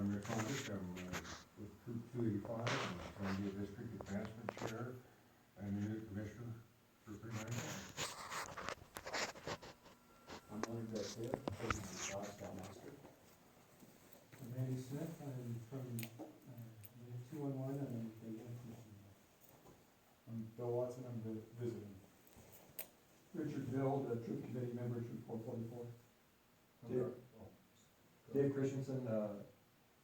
I'm Rick Condick, I'm with Troop 285, I'm the Sandia District Advancement Chair and Unit Commissioner for 395. I'm Leonard Garcia, Scoutmaster. I'm Randy Smith, I'm from Unit 211 and I'm the Unit Commissioner. I'm Bill Watson, I'm visiting. Richard Bill, the Troop Committee Member, Troop 444. Dave Christensen,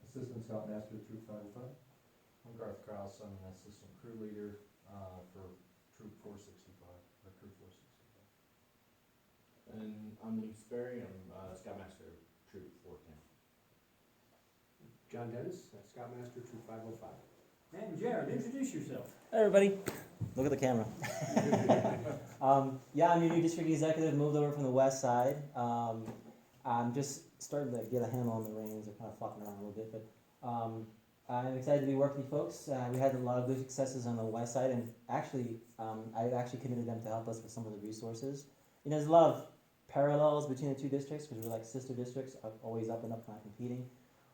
Assistant Scoutmaster, Troop 505. I'm Garth Kraus, I'm an assistant crew leader for Troop 465, or Crew 465. And I'm Lee Sperry, I'm Scoutmaster, Troop 410. John Dennis, Scoutmaster, Troop 505. And Jared, introduce yourself. Hey everybody, look at the camera. Yeah, I'm your new district executive, moved over from the west side. I'm just starting to get a handle on the reins, they're kind of flopping around a little bit, but I'm excited to be working with you folks. We had a lot of good successes on the west side, and actually, I actually committed them to help us with some of the resources. You know, there's a lot of parallels between the two districts because we're like sister districts, always up and up, kind of competing.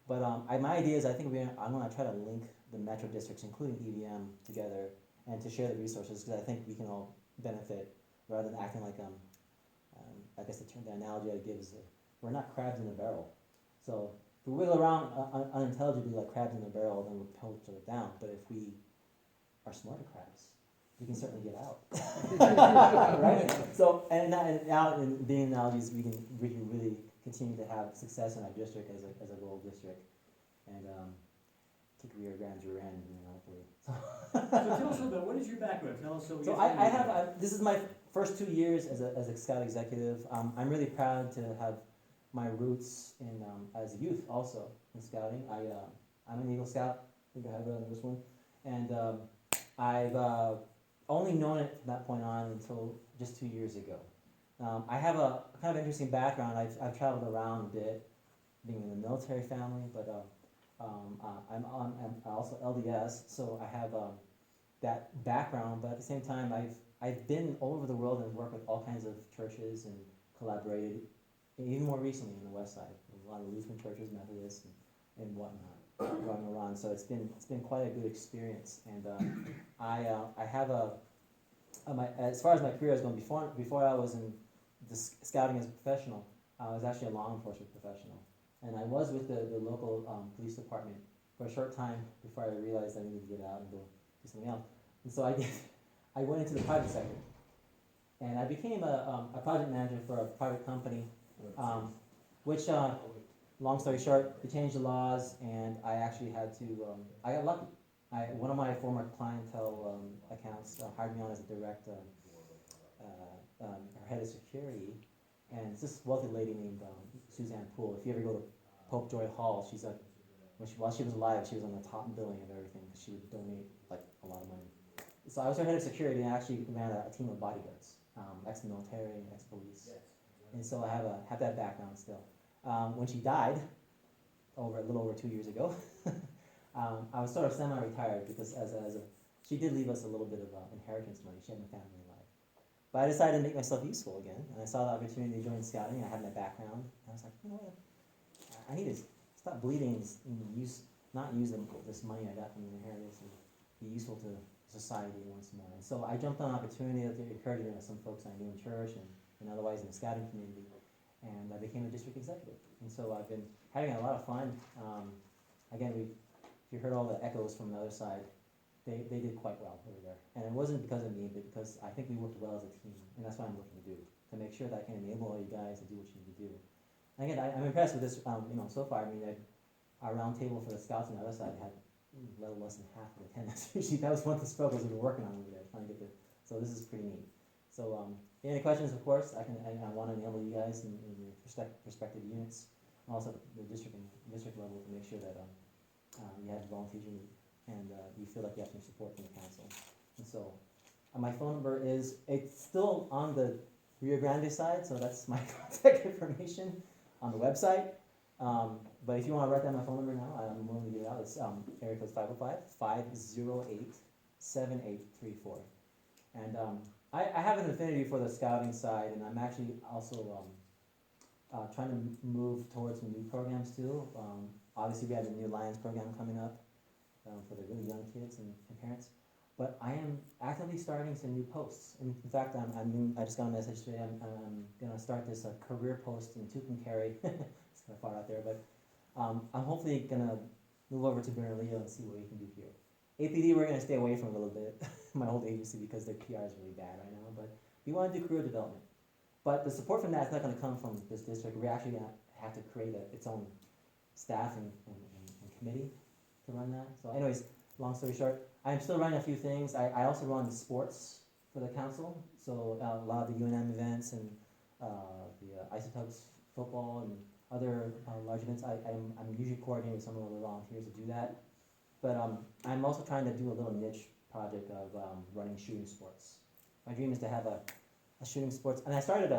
But my idea is I think I'm going to try to link the metro districts, including EVM, together and to share the resources because I think we can all benefit rather than acting like, I guess the analogy I give is we're not crabs in a barrel. So if we wiggle around unintelligibly like crabs in a barrel, then we'll pull each other down. But if we are smarter crabs, we can certainly get out. Right? So, and now in being analogies, we can really continue to have success in our district as a rural district, and kick Rio Grande Duran, hopefully. So tell us a little bit, what is your background? Tell us so we So get to know you. this is my first 2 years as a scout executive. I'm really proud to have my roots in as a youth also in scouting. I'm an Eagle Scout. I think I have it on this one, and I've only known it from that point on until just 2 years ago. I have a kind of interesting background. I've traveled around a bit, being in the military family, but I'm also LDS, so I have that background. But at the same time, I've been all over the world and worked with all kinds of churches and collaborated, even more recently in the West Side, with a lot of Lutheran churches, Methodists, and whatnot, going around. So it's been quite a good experience, and I have as far as my career is going, before I was in scouting as a professional, I was actually a law enforcement professional, and I was with the local police department for a short time before I realized I needed to get out and go do something else. And so I went into the private sector, and I became a project manager for a private company, which, long story short, they changed the laws, and I actually had to, I got lucky. One of my former clientele accounts hired me on as a direct, her head of security, and it's this wealthy lady named Suzanne Poole. If you ever go to Pope Joy Hall, she's like, while she was alive, she was on the top billing of everything because she would donate like a lot of money. So I was her head of security, and I actually ran a team of bodyguards, ex-military, ex-police, and so I have that background still. When she died, a little over 2 years ago, I was sort of semi-retired because she did leave us a little bit of inheritance money. She had no family in life. But I decided to make myself useful again, and I saw the opportunity to join scouting. I had my background, and I was like, you know what, I need to stop bleeding and not use this money I got from the inheritance and be useful to society once more. And so I jumped on an opportunity that occurred to some folks I knew in church and otherwise in the scouting community, and I became a district executive. And so I've been having a lot of fun. Again, if you heard all the echoes from the other side, they did quite well over there. And it wasn't because of me, but because I think we worked well as a team, and that's what I'm looking to do, to make sure that I can enable all you guys to do what you need to do. And again, I'm impressed with this, so far. I mean, our round table for the scouts on the other side had a little less than half of the attendance. Usually that was one of the struggles we were working on over there, trying to get so this is pretty neat. So, any questions, of course, I want to enable you guys in your respective units, and also the district level to make sure that you have the volunteers you need, and you feel like you have some support from the council. And so, my phone number it's still on the Rio Grande side, so that's my contact information on the website. But if you want to write down my phone number now, I'm willing to give it out. It's area code 505-508-7834. And I have an affinity for the scouting side, and I'm actually also trying to move towards some new programs too. Obviously, we have the new Lions program coming up for the really young kids and parents. But I am actively starting some new posts. In fact, I just got a message today. I'm gonna start this career post in Tucumcari. It's kind of far out there, but I'm hopefully gonna move over to Bernalillo and see what we can do here. APD, we're gonna stay away from a little bit, my old agency, because their PR is really bad right now. But we want to do career development. But the support from that is not gonna come from this district. We're actually gonna have to create its own staff and committee to run that. So, anyways, long story short. I'm still running a few things. I also run sports for the council, so a lot of the UNM events and the Isotopes football and other large events. I'm usually coordinating with some of the volunteers to do that. But I'm also trying to do a little niche project of running shooting sports. My dream is to have a shooting sports, and I started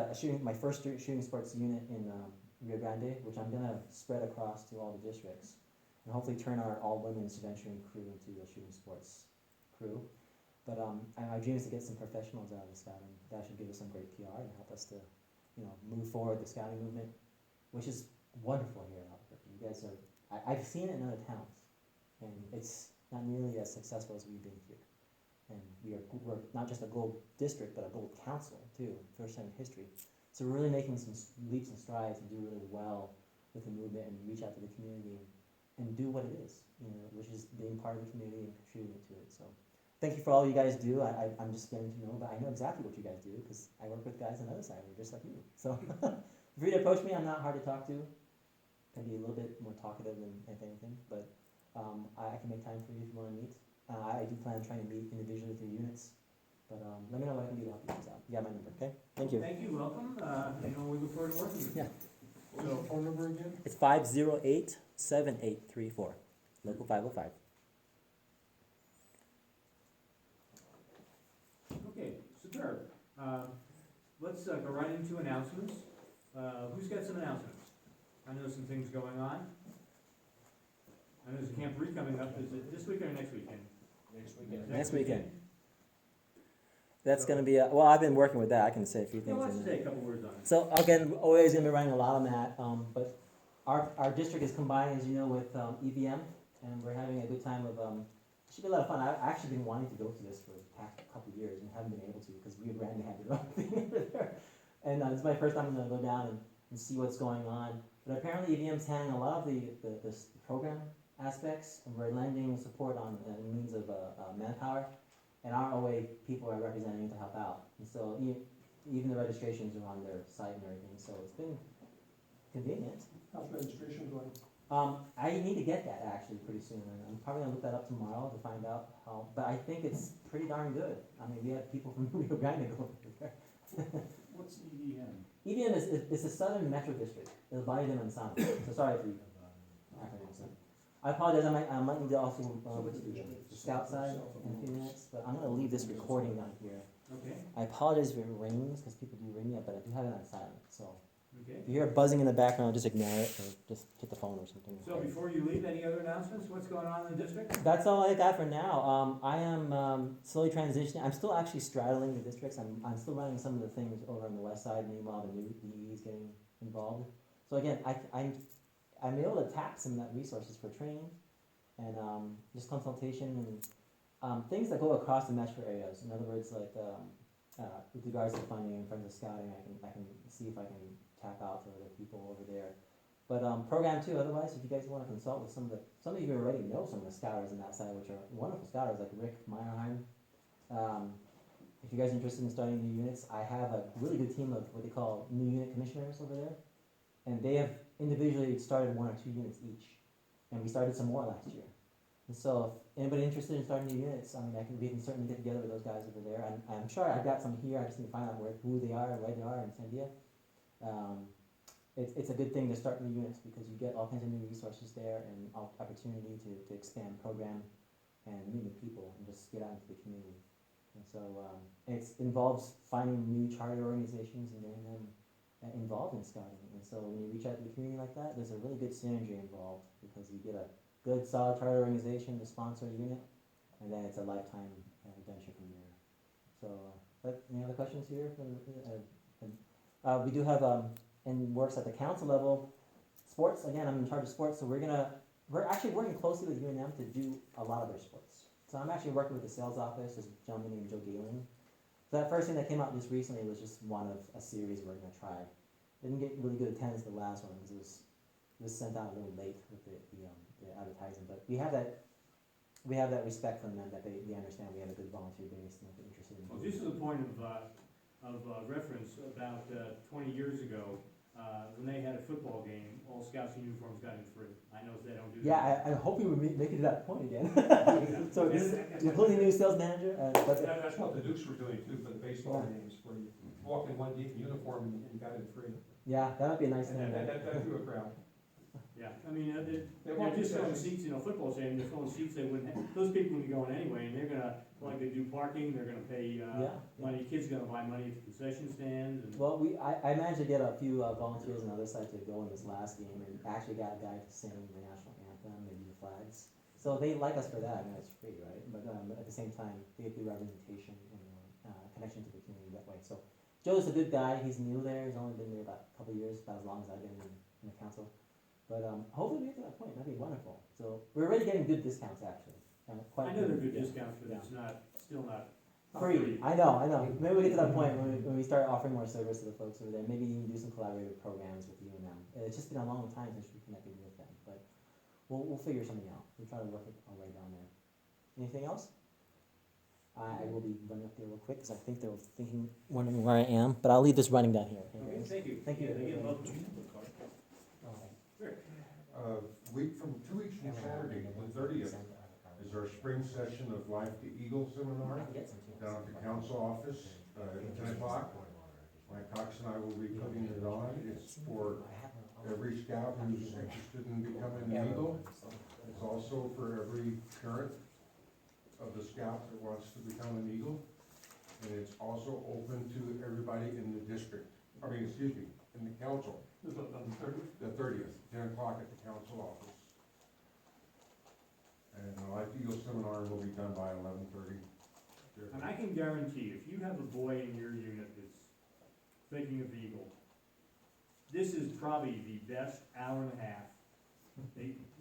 my first shooting sports unit in Rio Grande, which I'm gonna spread across to all the districts. And hopefully turn our all-women's venturing crew into a shooting sports crew. But my dream is to get some professionals out of the scouting. That should give us some great PR and help us to, move forward the scouting movement, which is wonderful here in Albuquerque. You guys are, I've seen it in other towns, and it's not nearly as successful as we've been here. And we're not just a gold district, but a gold council too, first time in history. So we're really making some leaps and strides and do really well with the movement and reach out to the community and do what it is, which is being part of the community and contributing to it. So thank you for all you guys do. I'm just getting to know, but I know exactly what you guys do because I work with guys on the other side who are just like you. So feel free to approach me. I'm not hard to talk to. Can be a little bit more talkative than anything, but I can make time for you if you want to meet. I do plan on trying to meet individually with your units, but let me know what I can do to help you guys out. You got my number, okay? Thank you. Thank you, welcome, we look forward to working with you. Yeah. What was the phone number again? It's 508-7834, local 505. Okay, superb. Let's go right into announcements. Who's got some announcements? I know some things going on. I know there's a Camp Re coming up. Is it this weekend or next weekend? Next weekend. Next weekend. That's going to be, well, I've been working with that. I can say a few Yeah, things. let's in say there. a couple words on it. So again, always going to be running a lot on that, but our district is combined, as you know, with EVM, and we're having a good time of, it should be a lot of fun. I've actually been wanting to go to this for the past couple of years and haven't been able to because Rio Grande had their own thing over there. And it's my first time I'm going to go down and see what's going on. But apparently EVM's handling a lot of the program aspects, and we're lending support on means of manpower. And our OA people are representing to help out. And so even the registrations are on their site and everything, so it's been convenient. How's registration going? I need to get that actually pretty soon, and I'm probably gonna look that up tomorrow to find out how, but I think it's pretty darn good. I mean, we had people from Rio Grande go over there. What's EDM? EVM is the Southern Metro District, the Valle de Manzano, so sorry for you. I apologize, I might need to also over to the scout side in a few minutes, but I'm gonna leave this recording down here. Okay, I apologize if it rings, because people do ring me up, but I do have it on silent, so okay. if you hear buzzing in the background, just ignore it, or just hit the phone or something. So before you leave, any other announcements? What's going on in the district? That's all I got for now. I am slowly transitioning. I'm still actually straddling the districts. I'm still running some of the things over on the west side. Meanwhile, the new DE is getting involved. So again, I'm able to tap some of that resources for training and just consultation and things that go across the metro areas. In other words, like with regards to funding and friends of scouting, I can see if I can tap out to other people over there. But program too. Otherwise, if you guys want to consult with some of you already know some of the scouters on that side, which are wonderful scouters like Rick Meyerheim. If you guys are interested in starting new units, I have a really good team of what they call new unit commissioners over there, and they have individually started 1 or 2 units each, and we started some more last year. And so, if anybody interested in starting new units, I mean, we can certainly get together with those guys over there. And I'm sure I've got some here. I just need to find out who they are and where they are in Sandia. It's a good thing to start new units because you get all kinds of new resources there and opportunity to expand program and meet new people and just get out into the community. And so it involves finding new charter organizations and getting them involved in scouting. And so when you reach out to the community like that, there's a really good synergy involved because you get a good solid charter organization to sponsor a unit, and then it's a lifetime redemption from there. So, but any other questions here? We do have and works at the council level. Sports, again, I'm in charge of sports, so we're actually working closely with UNM to do a lot of their sports. So I'm actually working with the sales office, this gentleman named Joe Galen. So that first thing that came out just recently was just one of a series we're gonna try. Didn't get really good attendance the last one, because it was sent out a little late with the advertising, but we have that respect from them, that they understand we have a good volunteer base and they're interested in. Well, just as a point of reference, about 20 years ago, when they had a football game, all scouts in uniforms got in free. I know they don't do that. Yeah, I hope we would make it to that point again. So this is including new sales manager, but That's what the Dukes were doing too for the baseball games, where you walk in one deep uniform and you got it free. yeah, that would be a nice And thing. that drew a crowd. Yeah, I mean, They they're want just filling concessions. seats, football stadium, they're filling seats, they wouldn't, those people would be going anyway, and they're gonna, like, they do parking, they're gonna pay, Yeah. money, kids are gonna buy money at the concession stand, and. Well, I managed to get a few volunteers on the other side to go in this last game, and actually got a guy to sing the national anthem and do the flags. So they like us for that. I mean, it's free, right? But at the same time, they get good representation and connection to the community that way. So Joe's a good guy. He's new there. He's only been there about a couple of years, about as long as I've been in the council. But hopefully we get to that point. That'd be wonderful. So we're already getting good discounts, actually. I know they're good yeah. discounts, but it's still not. Free. I know. Maybe we get to that point when we start offering more service to the folks over there. Maybe even do some collaborative programs with UNM. It's just been a long time since we connected with them, but we'll figure something out. We'll try to work it our way down there. Anything else? I will be running up there real quick because I think they're wondering where I am, but I'll leave this running down here. Okay, guys? thank you. Thank you. Yeah, they get love. From 2 weeks from Saturday, the 30th, is our spring session of Life to Eagle seminar down at the council office, at 10 o'clock. Mike Cox and I will be putting it on. It's for every scout who's interested in becoming an Eagle. It's also for every parent of the scout that wants to become an Eagle. And it's also open to everybody in the district, in the council. This is on the 30th. The 30th, 10 o'clock at the council office. And the Life to Eagle seminar will be done by 11:30. And I can guarantee, if you have a boy in your unit that's thinking of Eagle, this is probably the best hour and a half,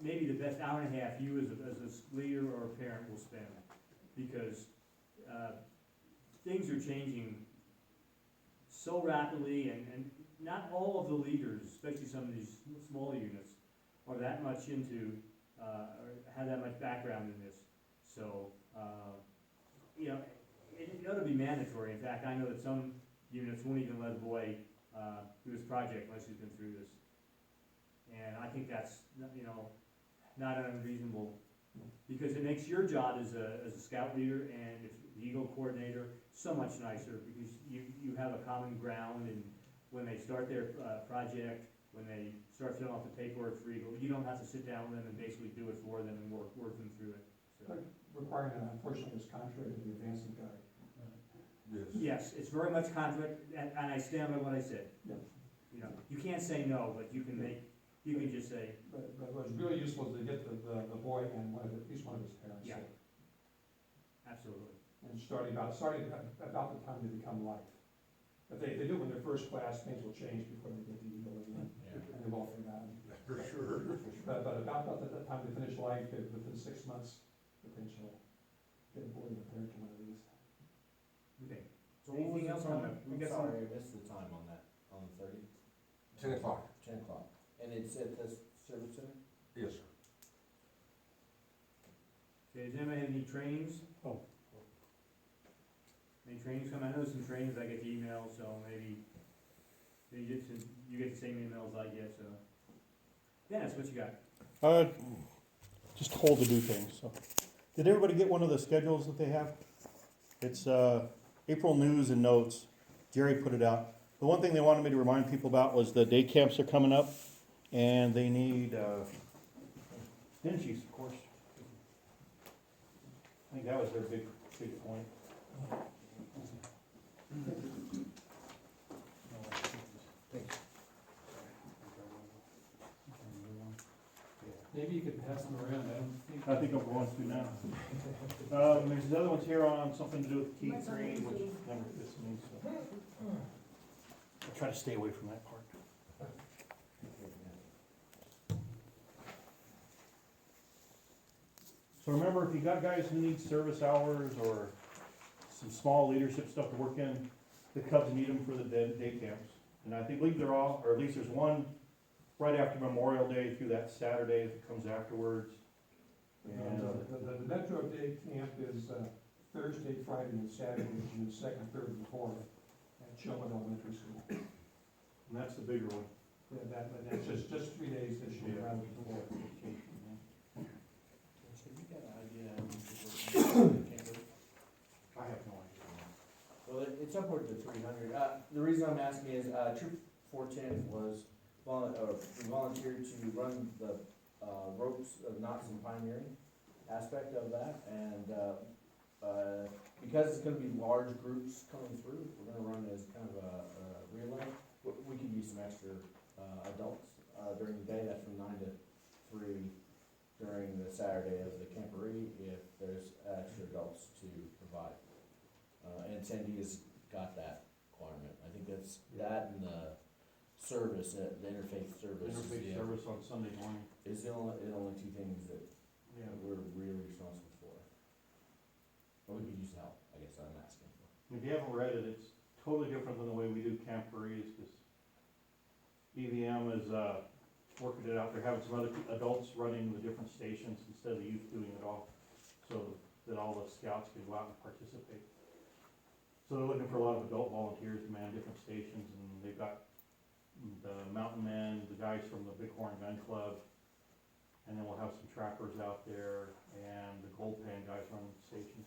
maybe the best hour and a half you as a leader or a parent will spend. Because things are changing so rapidly, and not all of the leaders, especially some of these smaller units, are that much into, or have that much background in this. So, it ought to be mandatory. In fact, I know that some units won't even let a boy do his project unless he's been through this. And I think that's, not unreasonable, because it makes your job as a scout leader and if the Eagle coordinator so much nicer, because you have a common ground, and when they start their project, when they start filling out the paperwork for Eagle, you don't have to sit down with them and basically do it for them and work them through it. So. Requiring that, unfortunately, is contrary to the advancing guide. Yes, it's very much contract, and I stand by what I said. Yeah. You can't say no, but you can just say, But what's really useful is to get the boy and at least one of his parents. Yeah. sick. absolutely. And starting about the time they become life. If they do it when they're first class, things will change before they get to Eagle again, and they've all forgotten. For sure. But about the time they finish life, within 6 months, potentially, get a boy and a parent to one of these. Okay. So what was Anything the else time? on that? We I'm got some- sorry, I missed the time on that, on the 30th, 10 o'clock. 10 o'clock. And it's at the service center? Yes, sir. Okay, does anybody have any trainings? Oh. Any trainings coming? I know some trainings, I get the emails, so maybe you get the same emails I get, so. Dennis, what you got? Just told to do things, so. Did everybody get one of the schedules that they have? It's, April news and notes. Jerry put it out. The one thing they wanted me to remind people about was the day camps are coming up, and they need, dingies, of course. I think that was their big point. Maybe you could pass them around, I think I'm going to now. There's the other ones here on something to do with Keith Green, which never fits me, so. I try to stay away from that part. So remember, if you got guys who need service hours or some small leadership stuff to work in, the Cubs need them for the day camps. And I believe they're all, or at least there's one right after Memorial Day through that Saturday that comes afterwards. And, The Metro Day Camp is Thursday, Friday, and Saturday, June 2nd, 3rd, and 4th at Shelwood Elementary School. and that's the bigger one. Yeah, that's just 3 days this year rather than 4. So you got an idea how many people in Camper? I have no idea. Well, it's upward to 300. The reason I'm asking is, Troop 410 was, we volunteered to run the ropes of knots and pioneering aspect of that, and because it's gonna be large groups coming through, we're gonna run as kind of a relay. We could use some extra adults during the day, that's from 9 to 3 during the Saturday of the camporee, if there's extra adults to provide. And Sandia's got that requirement, I think that's, that and the service, the interfaith service. Interfaith service on Sunday morning. Is the only two things that Yeah. we're really responsible for. But we could use help, I guess I'm asking for. If you haven't read it, it's totally different than the way we do camporees, because EVM is, working it out, they're having some other adults running the different stations instead of the youth doing it all, so that all the scouts can go out and participate. So they're looking for a lot of adult volunteers to man different stations, and they've got the mountain men, the guys from the Bighorn Gun Club, and then we'll have some trappers out there, and the gold pan guys running the stations.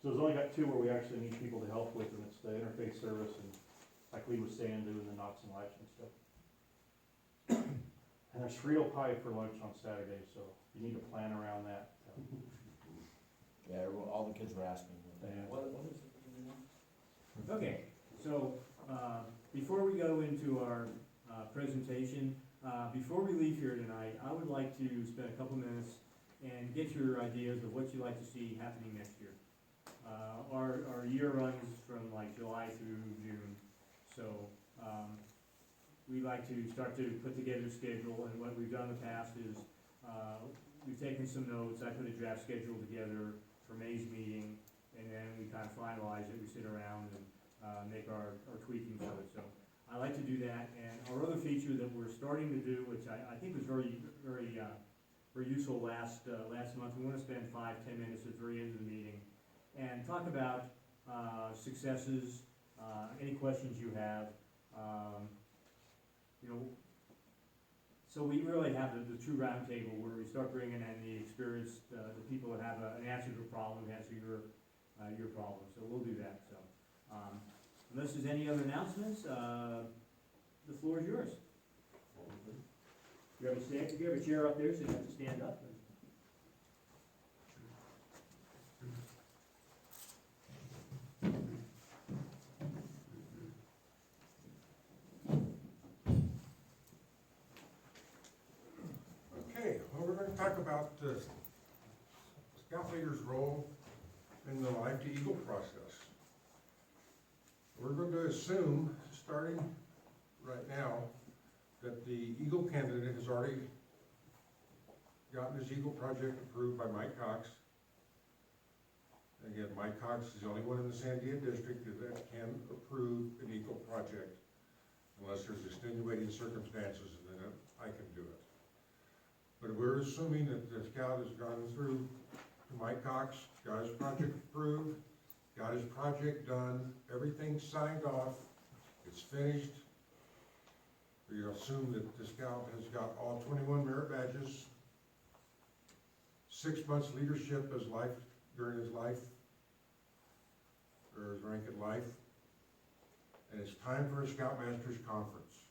So there's only got two where we actually need people to help with, and it's the interfaith service and, like Lee was saying, doing the knots and lights and stuff. And there's Frito pie for lunch on Saturday, so you need to plan around that. Yeah, all the kids were asking, Yeah. what is it? Okay, so, before we go into our, presentation, before we leave here tonight, I would like to spend a couple minutes and get your ideas of what you'd like to see happening next year. Our year runs from like July through June, so, we like to start to put together a schedule, and what we've done in the past is, we've taken some notes, I put a draft schedule together for May's meeting, and then we kind of finalize it, we sit around and, make our tweaking of it, so I like to do that. And our other feature that we're starting to do, which I think was very useful last month, we wanna spend 5-10 minutes at the very end of the meeting and talk about, successes, any questions you have, you know, so we really have the true round table where we start bringing in the experienced, the people that have an answer to a problem, answer your problem, so we'll do that, so. Unless there's any other announcements, the floor is yours. You have a chair up there, so you have to stand up. Okay, well, we're gonna talk about the scout leader's role in the Life to Eagle process. We're going to assume, starting right now, that the Eagle candidate has already gotten his Eagle project approved by Mike Cox. Again, Mike Cox is the only one in the Sandia district that can approve an Eagle project, unless there's extenuating circumstances, and then I can do it. But we're assuming that the scout has gone through to Mike Cox, got his project approved, got his project done, everything signed off, it's finished. We assume that the scout has got all 21 merit badges, 6 months leadership as life, during his life, or his rank in life, and it's time for a Scoutmasters Conference.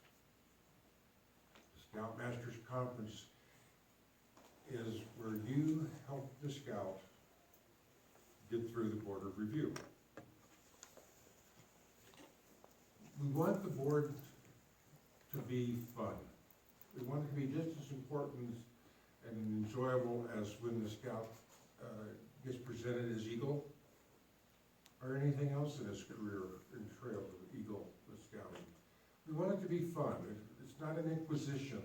The Scoutmasters Conference is where you help the scout get through the board of review. We want the board to be fun. We want it to be just as important and enjoyable as when the scout gets presented as Eagle, or anything else in his career and trail of Eagle with scouting. We want it to be fun. It's not an inquisition.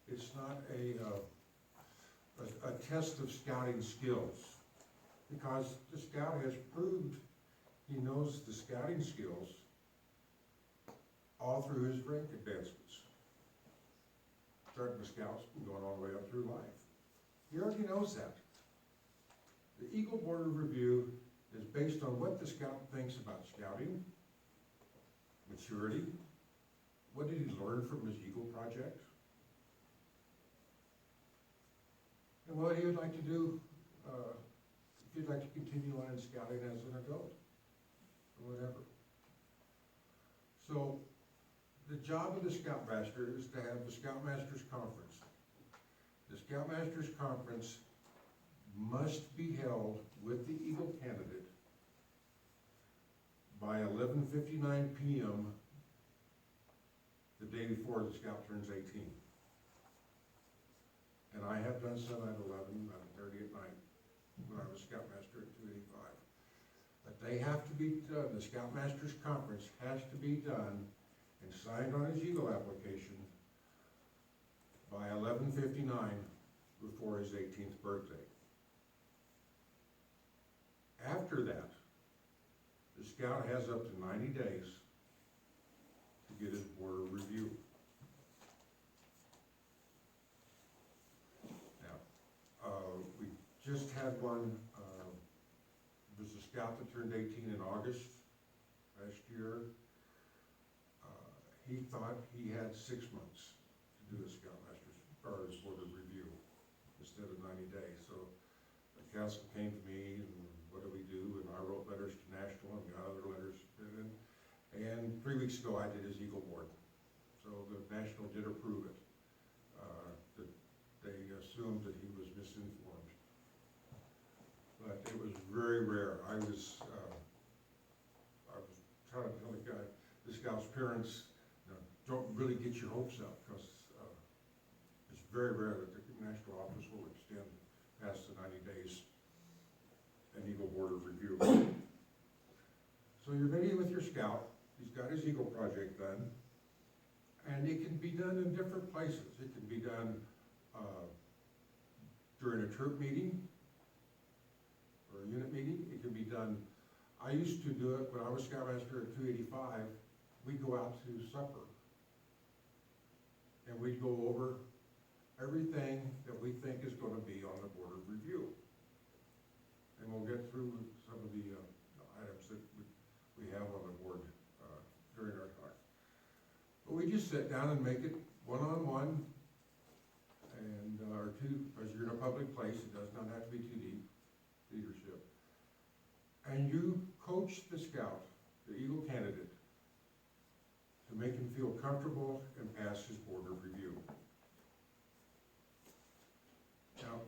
It's not a test of scouting skills, because the scout has proved he knows the scouting skills all through his rank advancements. Starting with scouts and going all the way up through life. He already knows that. The Eagle Board of Review is based on what the scout thinks about scouting, maturity, what did he learn from his Eagle project, and what he would like to do if he'd like to continue on in scouting as an adult, or whatever. So, the job of the Scoutmaster is to have the Scoutmasters Conference. The Scoutmasters Conference must be held with the Eagle candidate by 11:59 p.m. the day before the scout turns 18. And I have done some at 11:30 at night when I was Scoutmaster at 285. But they have to be done, the Scoutmasters Conference has to be done and signed on his Eagle application by 11:59 before his 18th birthday. After that, the scout has up to 90 days to get his board of review. Now, we just had one, there's a scout that turned 18 in August last year. He thought he had 6 months to do his scoutmaster's, or his board of review, instead of 90 days. So the council came to me, and what do we do? And I wrote letters to National and got other letters. And 3 weeks ago, I did his Eagle Board. So the National did approve it. That they assumed that he was misinformed. But it was very rare. I was trying to tell the guy, the scout's parents, don't really get your hopes up, because it's very rare that the National Office will extend past the 90 days an Eagle Board of Review. So you're meeting with your scout, he's got his Eagle project done, and it can be done in different places. It can be done during a troop meeting, or a unit meeting. It can be done, I used to do it when I was Scoutmaster at 285, we'd go out to supper. And we'd go over everything that we think is going to be on the Board of Review. And we'll get through some of the items that we have on the board during our talk. But we just sit down and make it one-on-one, and or two, because you're in a public place, it does not have to be too deep, leadership. And you coach the scout, the Eagle candidate, to make him feel comfortable and pass his board of review. Now,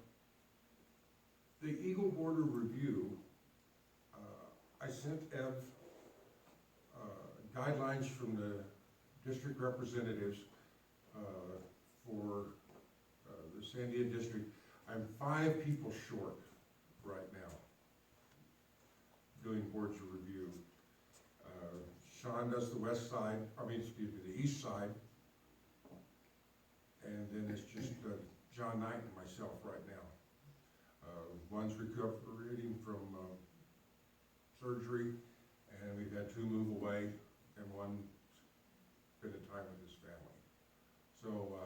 the Eagle Board of Review, I sent Ev guidelines from the district representatives for the Sandia district. I'm 5 people short right now doing boards of review. Sean does the west side, the east side. And then it's just John Knight and myself right now. One's recuperating from surgery, and we've had 2 move away, and one spending time with his family. So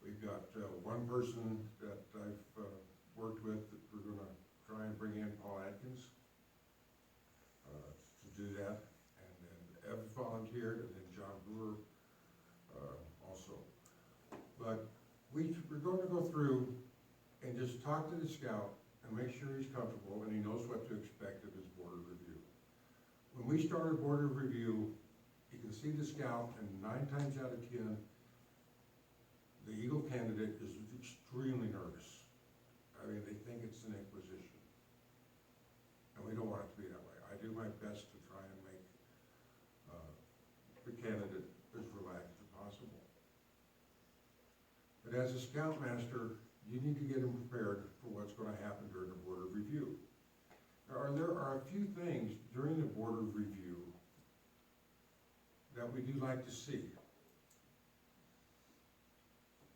we've got one person that I've worked with that we're gonna try and bring in, Paul Atkins, to do that. Ev volunteered, and then John Brewer also. But we're going to go through and just talk to the scout and make sure he's comfortable and he knows what to expect of his board of review. When we start a board of review, you can see the scout, and 9 times out of 10, the Eagle candidate is extremely nervous. I mean, they think it's an inquisition. And we don't want it to be that way. I do my best to try and make the candidate as relaxed as possible. But as a scoutmaster, you need to get them prepared for what's going to happen during the board of review. There are a few things during the board of review that we do like to see.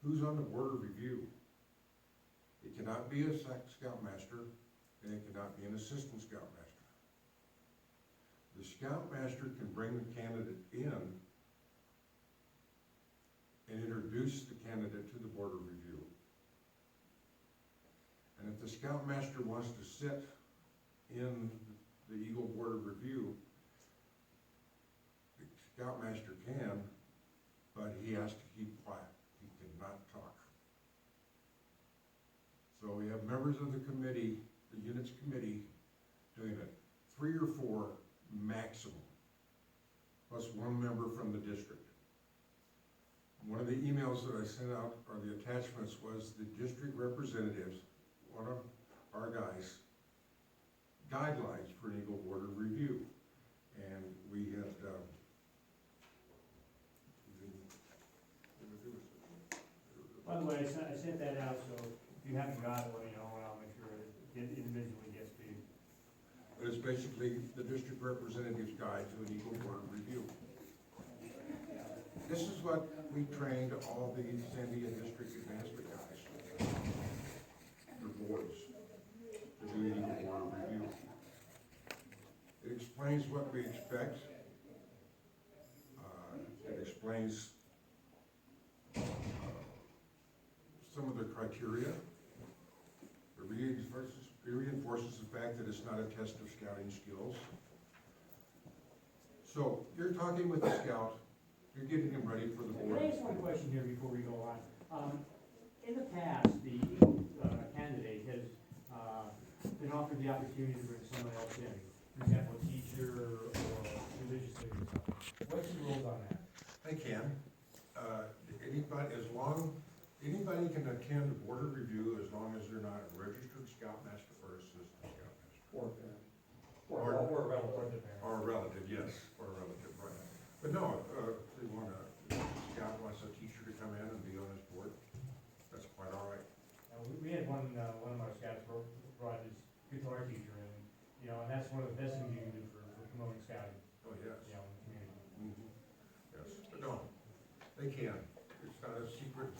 Who's on the board of review? be a scoutmaster, and it cannot be an assistant scoutmaster. The scoutmaster can bring the candidate in and introduce the candidate to the board of review. And if the scoutmaster wants to sit in the Eagle Board of Review, the scoutmaster can, but he has to keep quiet. He cannot talk. So we have members of the committee, the units committee, doing it, 3 or 4 maximum, plus 1 member from the district. One of the emails that I sent out, or the attachments, was the district representatives, one of our guys, guidelines for an Eagle Board of Review. And we had, By the way, I sent that out, so if you haven't got it, let me know, and I'll make sure it individually gets to you. but it's basically the district representative's guide to an Eagle Board of Review. This is what we trained all the Sandia district advancement guys, the boards, to do Eagle Board of Review. It explains what we expect. It explains some of the criteria. It reinforces the fact that it's not a test of scouting skills. So you're talking with the scout, you're getting him ready for the Can board. I ask one question here before we go on? In the past, the Eagle candidate has been offered the opportunity to bring someone else in, for example, a teacher or religious leader or something. What's the rules on that? They can. Anybody can attend a board of review as long as they're not a registered scoutmaster or assistant scoutmaster. Or Or- a relative. Or a relative, yes, or a relative, right. But no, if they want scout wants a teacher to come in and be on his board, that's quite all right. We had one of our scouts brought his guitar teacher in, you know, and that's one of the best things you can do for promoting scouting, Oh, yes. you know, in the community. Mhm. Yes, but no, they can. It's not a secret,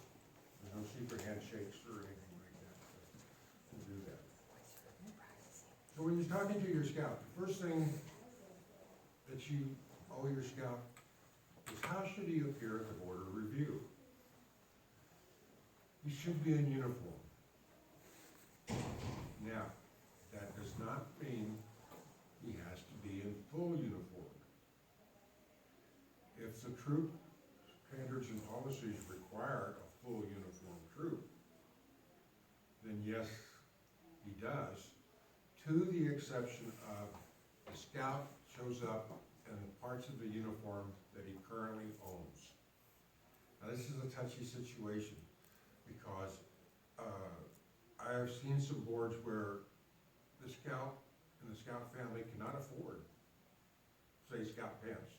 there's no secret handshakes or anything like that to do that. So when you're talking to your scout, the first thing that you owe your scout is how should he appear at the board of review? He should be in uniform. Now, that does not mean he has to be in full uniform. If the troop standards and policies require a full uniform troop, then yes, he does, to the exception of the scout shows up in the parts of the uniform that he currently owns. Now, this is a touchy situation, because I have seen some boards where the scout and the scout family cannot afford, say, scout pants.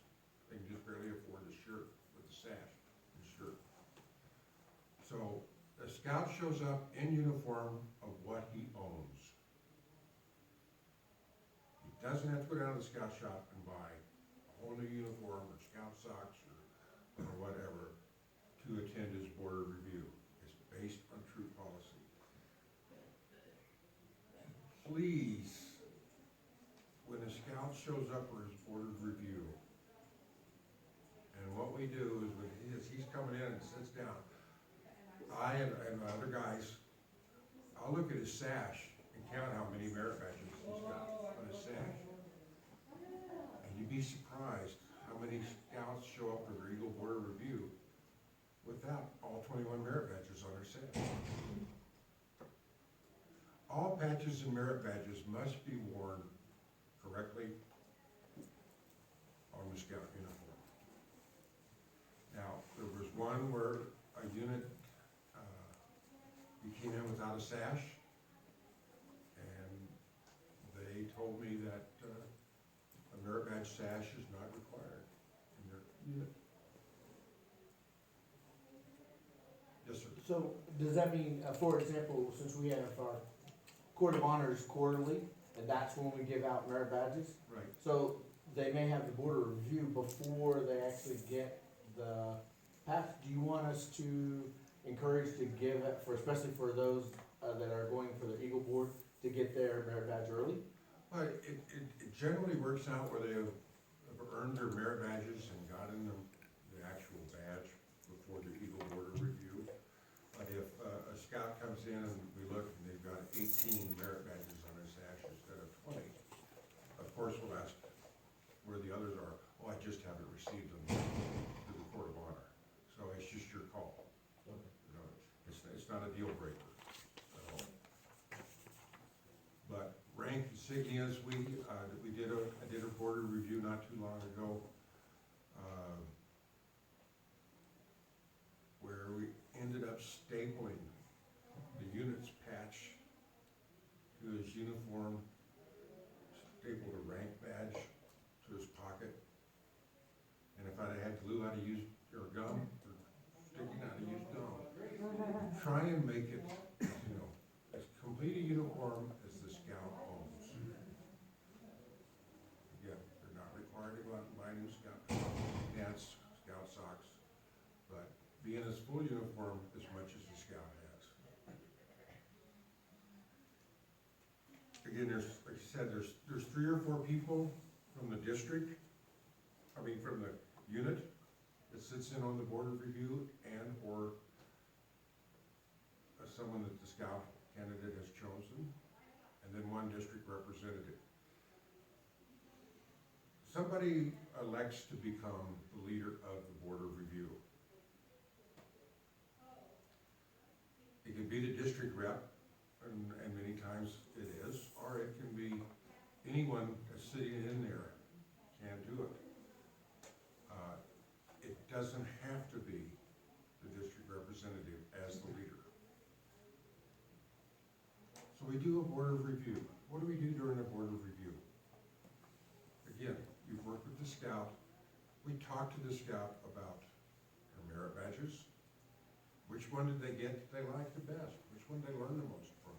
They can just barely afford a shirt with a sash and shirt. So the scout shows up in uniform of what he owns. He doesn't have to go down to the scout shop and buy a whole new uniform or scout socks or whatever to attend his board of review. It's based on troop policy. Please, when a scout shows up for his board of review, and what we do is when he's coming in and sits down, I and my other guys, I'll look at his sash and count how many merit badges he's got on his sash. And you'd be surprised how many scouts show up for their Eagle Board of Review without all 21 merit badges on their sash. All patches and merit badges must be worn correctly on the scout uniform. Now, there was one where a unit, he came in without a sash, and they told me that a merit badge sash is not required in their unit. Yes, sir. So, does that mean, for example, since we have our Court of Honors quarterly, and that's when we give out merit badges, Right. so they may have the board of review before they actually get the pass. Do you want us to encourage to give it for, especially for those that are going for their Eagle Board to get their merit badge early? It generally works out where they have earned their merit badges and gotten the actual badge before the Eagle Board review. But if a scout comes in and we look and they've got 18 merit badges on their sash instead of 20, of course we'll ask where the others are. Oh, I just haven't received them through the Court of Honor. So it's just your call. Okay. You know, it's not a deal breaker at all. But rank insignias, I did a border review not too long ago, where we ended up stapling the unit's patch to his uniform, stapled a rank badge to his pocket. And if I'd had glue, I'd have used, or gum, or sticking out, I'd use gum. Try and make it, as complete a uniform as the scout owns. Again, they're not required to go out and buy new scout pants, scout socks, but be in his full uniform as much as the scout has. Again, like you said, there's 3 or 4 people from the district, from the unit that sits in on the board of review and or someone that the scout candidate has chosen, and then 1 district representative. Somebody elects to become the leader of the board of review. It can be the district rep, and many times it is, or it can be anyone that's sitting in there can do it. It doesn't have to be the district representative as the leader. So we do a board of review. What do we do during a board of review? Again, you work with the scout. We talk to the scout about her merit badges. Which one did they get that they liked the best? Which one did they learn the most from?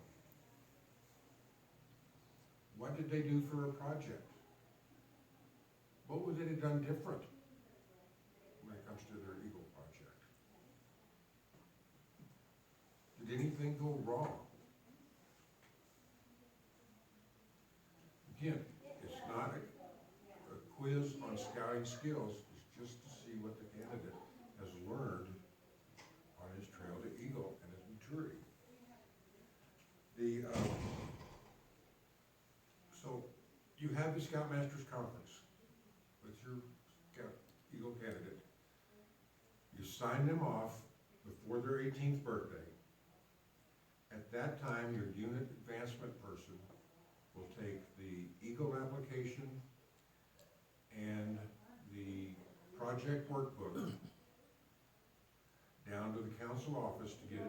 What did they do for a project? What would they have done different when it comes to their Eagle project? Did anything go wrong? Again, it's not a quiz on scouting skills, it's just to see what the candidate has learned on his trail to Eagle and his maturity. So you have the Scoutmasters Conference with your Eagle candidate. You sign them off before their 18th birthday. At that time, your unit advancement person will take the Eagle application and the project workbook down to the council office to get it